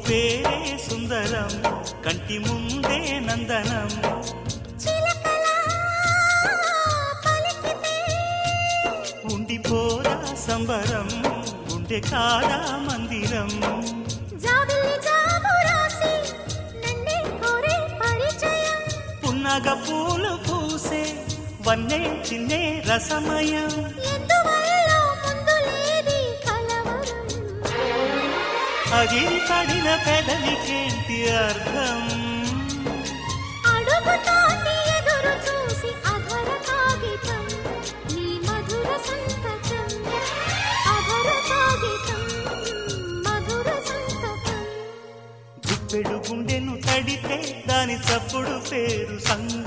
పేరే సుందరం కంటి ముందే నందనం ఉండిపోదా సంబరం గుండె కాదా మందిరం పున్నగ పూలు పూసే వన్నే చిన్నే రసమయం అగిరి పడిన పెదవికేంటి అర్థం అడుగుతోంది ఎదురు చూసి అధర కాగితం నీ మధుర సంతకం అధర కాగితం మధుర సంతకం గుప్పెడు గుండెను తడితే దాని చప్పుడు పేరు సంగ